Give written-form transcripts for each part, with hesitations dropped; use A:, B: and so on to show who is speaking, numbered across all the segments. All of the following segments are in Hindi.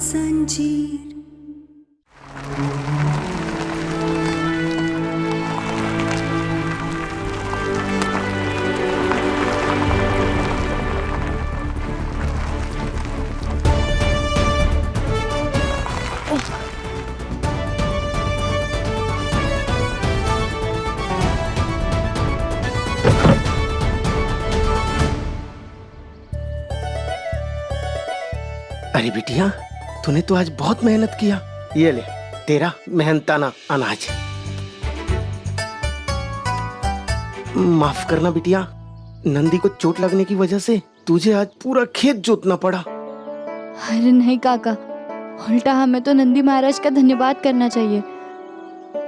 A: संजीर।
B: अरे बिटिया, तूने तो आज बहुत मेहनत किया। ये ले तेरा मेहनताना अनाज। माफ करना बिटिया, नंदी को चोट लगने की वजह से तुझे आज पूरा खेत जोतना पड़ा।
C: अरे नहीं काका, उल्टा हमें तो नंदी महाराज का धन्यवाद करना चाहिए।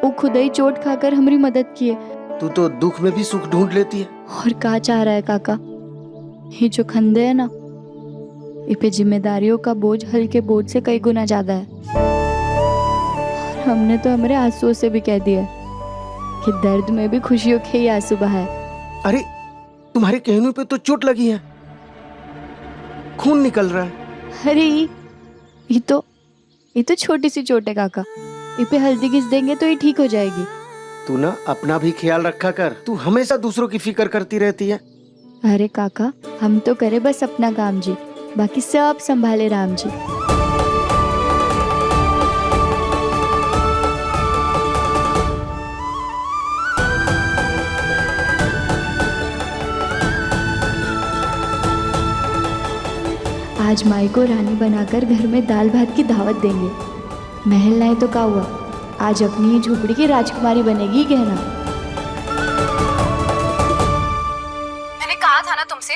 C: वो खुद ही चोट खाकर हमारी मदद किए।
B: तू तो दुख में भी सुख ढूंढ लेती है।
C: और क्या चाह रहा है काका, ये जो खंडे है ना, इस पे जिम्मेदारियों का बोझ हल्के बोझ से कई गुना ज्यादा है। और हमने तो हमारे आंसुओं से भी कह दिया कि दर्द में भी खुशियों के ही आंसू बहाए।
B: अरे तुम्हारे कहने पे तो चोट लगी है, खून निकल रहा है।
C: अरे ये तो छोटी सी चोट है काका, इस पे हल्दी घिस देंगे तो ये ठीक हो जाएगी।
B: तू ना अपना भी ख्याल रखा कर, तू हमेशा दूसरों की फिक्र करती रहती है।
C: अरे काका, हम तो करे बस अपना काम जी, बाकी सब संभाले राम जी। आज माई को रानी बनाकर घर में दाल भात की दावत देंगे। महल लाए तो क्या हुआ, आज अपनी ही झोपड़ी की राजकुमारी बनेगी कहना।
D: मैंने कहा था ना तुमसे,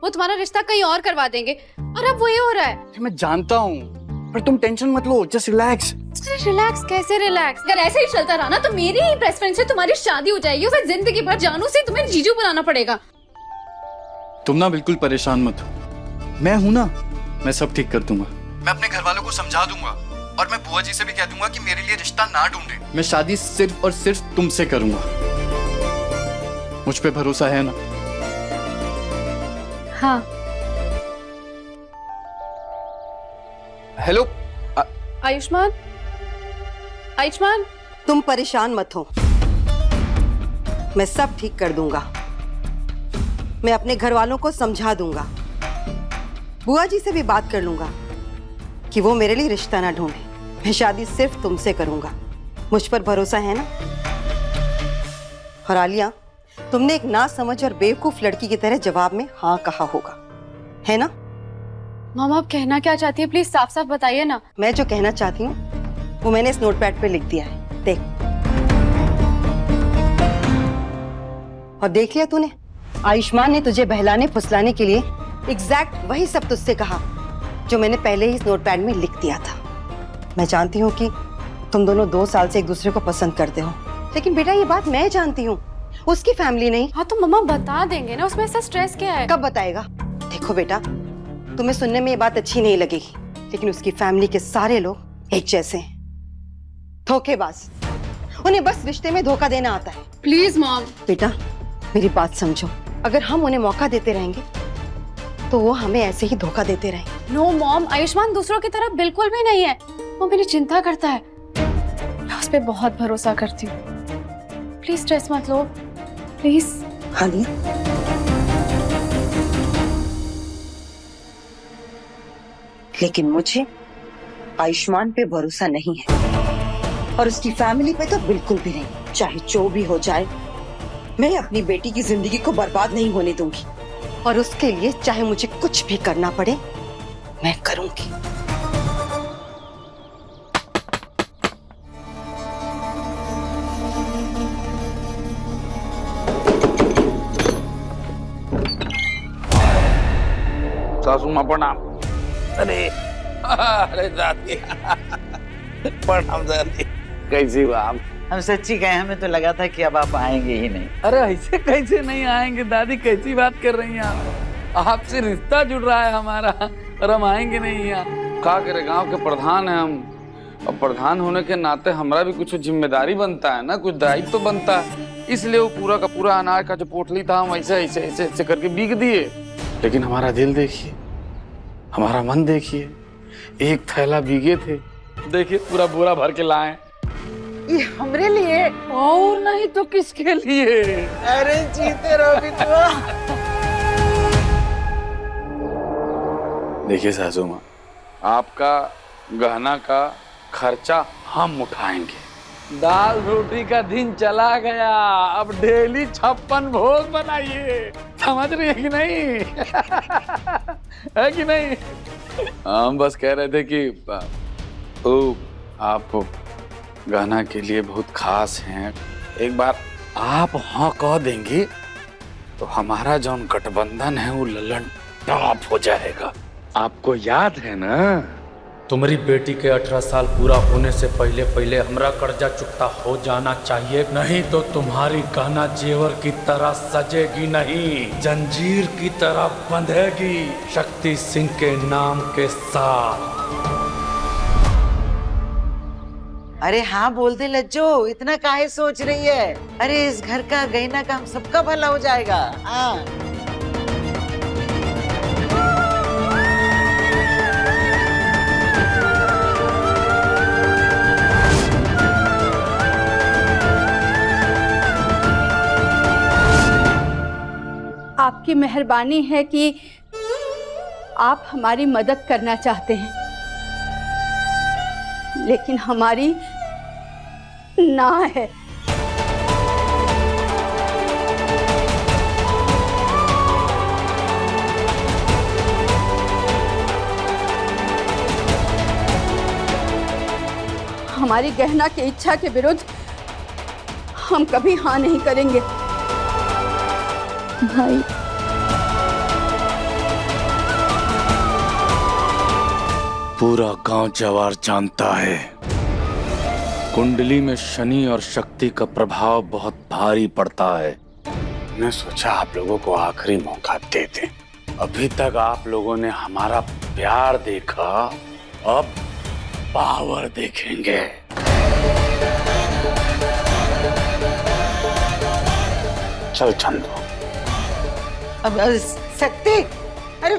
D: वो तुम्हारा रिश्ता कहीं और करवा देंगे, और अब वही हो रहा है।
E: मैं जानता हूँ, पर तुम टेंशन मत लो, जस्ट रिलैक्स।
D: रिलैक्स कैसे रिलैक्स? अगर ऐसे ही चलता रहा ना तो मेरी ही बेस्ट फ्रेंड से तुम्हारी शादी हो जाएगी, फिर जिंदगी भर जानू से तुम्हें जीजू बनाना पड़ेगा।
E: तुम ना बिल्कुल परेशान मत हो, मैं हूं ना, मैं सब ठीक कर दूंगा। मैं अपने घर वालों को समझा दूंगा, और मैं बुआ जी से भी कह दूंगा कि मेरे लिए रिश्ता ना ढूंढे। मैं शादी सिर्फ और सिर्फ तुमसे करूंगा। मुझ पे भरोसा है ना?
D: हाँ।
E: हेलो
D: आयुष्मान, आयुष्मान,
F: तुम परेशान मत हो, मैं सब ठीक कर दूंगा। मैं अपने घर वालों को समझा दूंगा, बुआ जी से भी बात कर लूंगा कि वो मेरे लिए रिश्ता ना ढूंढे। मैं शादी सिर्फ तुमसे करूंगा, मुझ पर भरोसा है ना? और आलिया, तुमने एक ना समझ और बेवकूफ लड़की की तरह जवाब में हाँ कहा होगा, है ना?
D: मामा आप कहना क्या चाहती है, प्लीज साफ साफ बताइए ना।
F: मैं जो कहना चाहती हूँ वो मैंने इस नोटपैड पे लिख दिया है, देख। और देख लिया तूने, आयुष्मान ने तुझे बहलाने फुसलाने के लिए एग्जैक्ट वही सब तुझसे कहा जो मैंने पहले ही इस नोटपैड में लिख दिया था। मैं जानती हूँ कि तुम दोनों 2 साल से एक दूसरे को पसंद करते हो, लेकिन बेटा ये बात मैं जानती हूँ, उसकी फैमिली नहीं।
D: हाँ तो मम्मा बता देंगे ना, उसमें ऐसा स्ट्रेस क्या है?
F: कब बताएगा? देखो बेटा, तुम्हें सुनने में ये बात अच्छी नहीं लगेगी, लेकिन उसकी फैमिली के सारे लोग एक जैसे हैं, धोखेबाज। उन्हें बस रिश्ते में धोखा देना आता है।
D: Please mom.
F: बेटा मेरी बात समझो, अगर हम उन्हें मौका देते रहेंगे तो वो हमें ऐसे ही धोखा देते रहेंगे।
D: नो मॉम, आयुष्मान दूसरों की तरह बिल्कुल भी नहीं है, वो मेरी चिंता करता है, मैं उस पर बहुत भरोसा करती हूँ। प्लीज स्ट्रेस मत लो, प्लीज।
F: हाँ जी, लेकिन मुझे आयुष्मान पे भरोसा नहीं है, और उसकी फैमिली पे तो बिल्कुल भी नहीं। चाहे जो भी हो जाए, मैं अपनी बेटी की जिंदगी को बर्बाद नहीं होने दूंगी, और उसके लिए चाहे मुझे कुछ भी करना पड़े मैं करूंगी।
G: सासू माँ प्रणाम। अरे अरे दादी प्रणाम दादी, कैसी हो आप?
H: हम सच्ची कहे, हमें तो लगा था कि अब आप आएंगे ही नहीं।
G: अरे ऐसे कैसे नहीं आएंगे दादी, कैसी बात कर रही हैं आप? आपसे रिश्ता जुड़ रहा है हमारा, और हम आएंगे नहीं यहाँ? क्या करे, गांव के प्रधान हैं हम, और प्रधान होने के नाते हमारा भी कुछ जिम्मेदारी बनता है ना, कुछ दायित्व तो बनता है। इसलिए वो पूरा का पूरा अनाज का जो पोटली था हम ऐसे ऐसे ऐसे ऐसे करके बीक दिए। लेकिन हमारा दिल देखिए, हमारा मन देखिए, एक थैला भीगे थे, देखिए पूरा बोरा भर के लाए।
H: ये हमरे लिए?
G: और नहीं तो किसके लिए?
H: अरे जीते रहो बिटुआ।
G: देखिए सासू माँ, आपका गहना का खर्चा हम उठाएंगे। दाल रोटी का दिन चला गया, अब डेली 56 भोग बनाइए, समझ रही है कि नहीं? है कि नहीं? हम बस कह रहे थे कि ओ आप गहना के लिए बहुत खास हैं, एक बार आप हाँ कह देंगे तो हमारा जो गठबंधन है वो ललन टॉप हो जाएगा। आपको याद है ना?
A: तुम्हारी बेटी के 18 साल पूरा होने से पहले पहले हमरा कर्जा चुकता हो जाना चाहिए, नहीं तो तुम्हारी गहना जेवर की तरह सजेगी नहीं, जंजीर की तरह बंधेगी शक्ति सिंह के नाम के साथ।
H: अरे हाँ बोल दे लज्जो, इतना काहे सोच रही है? अरे इस घर का गहना का हम सबका भला हो जाएगा। हाँ
I: आपकी मेहरबानी है कि आप हमारी मदद करना चाहते हैं, लेकिन हमारी ना है। हमारी गहना की इच्छा के विरुद्ध हम कभी हाँ नहीं करेंगे।
C: भाई
G: पूरा गांव जवार जानता है कुंडली में शनि और शक्ति का प्रभाव बहुत भारी पड़ता है। मैं सोचा आप लोगों को आखिरी मौका दे दें। अभी तक आप लोगों ने हमारा प्यार देखा, अब पावर देखेंगे। चल चंदू।
H: अब शक्ति, अरे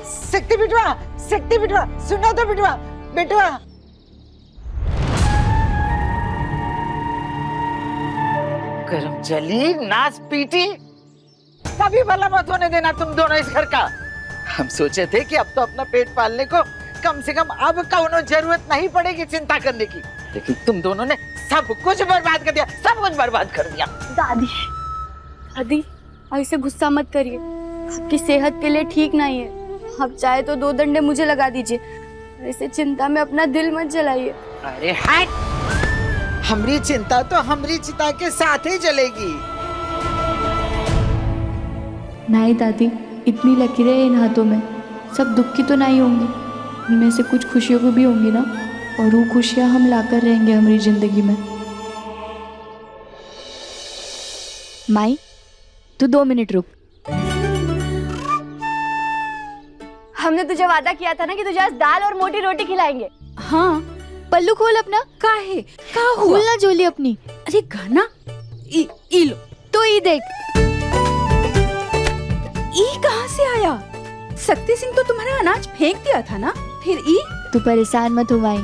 H: शक्ति बिटवा, शक्ति बिटवा, सुनो तो बिटवा, बिटवा। गरम जली नाच पीटी, कभी भला मत होने देना तुम दोनों इस घर का। हम सोचे थे कि अब तो अपना पेट पालने को कम से कम अब कौनो जरूरत नहीं पड़ेगी चिंता करने की, लेकिन तुम दोनों ने सब कुछ बर्बाद कर दिया, सब कुछ बर्बाद कर दिया।
C: दादी, दादी ऐसे गुस्सा मत करिए, आपकी सेहत के लिए ठीक नहीं है। आप चाहे तो 2 डंडे मुझे लगा दीजिए, ऐसे चिंता में अपना दिल मत जलाइए।
H: अरे हट, हमारी चिंता तो हमारी चिता के साथ ही जलेगी।
C: नहीं दादी, इतनी लकीरें इन हाथों में, सब दुख की तो नहीं होंगी, इनमें से कुछ खुशियों को भी होंगी ना, और वो खुशियाँ हम लाकर रहेंगे हमारी जिंदगी में। माई, तू 2 मिनट रुक। हमने तुझे वादा किया था ना कि तुझे आज दाल और मोटी रोटी खिलाएंगे।
I: हाँ,
C: पल्लू खोल अपना।
I: काहे का हुआ?
C: खोलना जोली अपनी।
I: अरे गाना ई लो
C: तो ये देख,
I: ई कहाँ से आया? शक्ति सिंह तो तुम्हारा अनाज फेंक दिया था ना, फिर ई?
C: तू परेशान मत हो माई।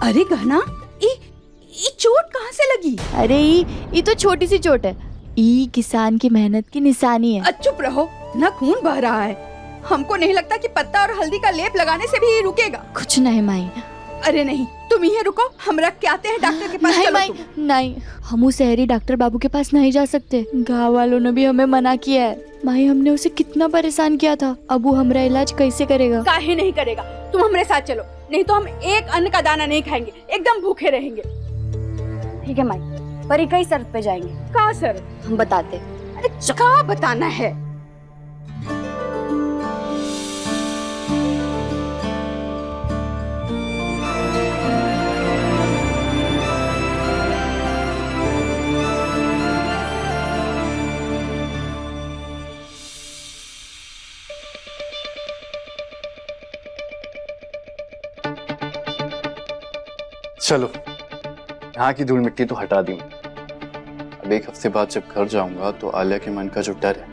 I: अरे गहना, ई चोट कहाँ से लगी?
C: अरे ये तो छोटी सी चोट है, ये किसान की मेहनत की निशानी है।
I: चुप रहो, ना खून बह रहा है। हमको नहीं लगता कि पत्ता और हल्दी का लेप लगाने से भी ये रुकेगा।
C: कुछ नहीं माई।
I: अरे नहीं, तुम ही रुको, हम रख के आते हैं डॉक्टर के पास।
C: नहीं
I: चलो
C: माई,
I: तुम।
C: नहीं, हम उस शहरी डॉक्टर बाबू के पास नहीं जा सकते, गाँव वालों ने भी हमें मना किया है। माई, हमने उसे कितना परेशान किया था, अब वो हमारा इलाज कैसे करेगा?
I: काहे नहीं करेगा? तुम हमारे साथ चलो, नहीं तो हम एक अन्न का दाना नहीं खाएंगे, एकदम भूखे रहेंगे।
C: ठीक है माई, पर एक ही शर्त पे जाएंगे।
I: का सर?
C: हम बताते।
I: अरे क्या बताना है?
E: चलो, यहाँ की धूल मिट्टी तो हटा दी। अब 1 हफ्ते बाद जब घर जाऊंगा तो आलिया के मन का जो डर है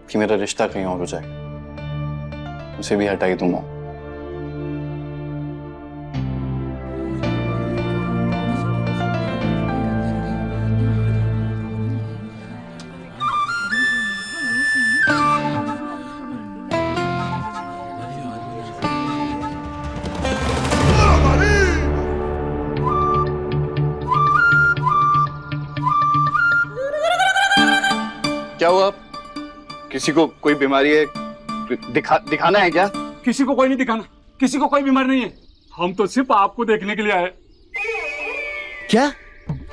E: कि मेरा रिश्ता कहीं और हो जाए, उसे भी हटा ही दूंगा। क्या हुआ? किसी को कोई बीमारी है? दिखाना है क्या?
J: किसी को कोई नहीं दिखाना, किसी को कोई बीमारी नहीं है। हम तो सिर्फ आपको देखने के लिए आए।
B: क्या?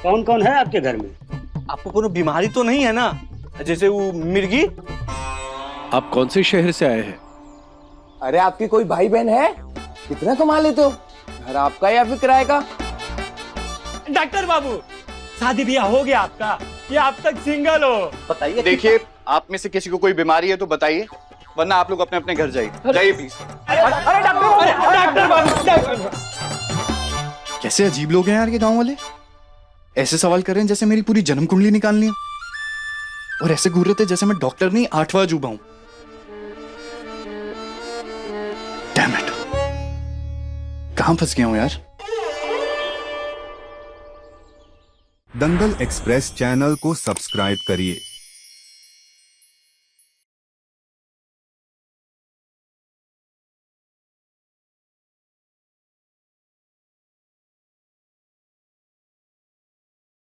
K: कौन कौन है आपके घर में?
B: आपको कोई बीमारी तो नहीं है ना, जैसे वो मिर्गी?
L: आप कौन से शहर से आए हैं?
K: अरे आपकी कोई भाई बहन है? कितना कमा लेते हो? घर आपका या फिर किराए का?
J: डॉक्टर बाबू, शादी ब्याह हो गया आपका या आप तक सिंगल हो?
B: बताइए।
E: देखिए, आप में से किसी को कोई बीमारी है तो बताइए, वरना आप लोग अपने अपने घर जाइए। जाइए प्लीज।
J: अरे डॉक्टर बाबू,
E: कैसे अजीब लोग हैं यार ये गांव वाले। ऐसे सवाल कर रहे हैं जैसे मेरी पूरी जन्म कुंडली निकालनी है, और ऐसे घूर रहे थे जैसे मैं डॉक्टर नहीं 8वां अजूबा हूं। Damn it! कहां फंस गया हूं यार।
M: दंगल एक्सप्रेस चैनल को सब्सक्राइब करिए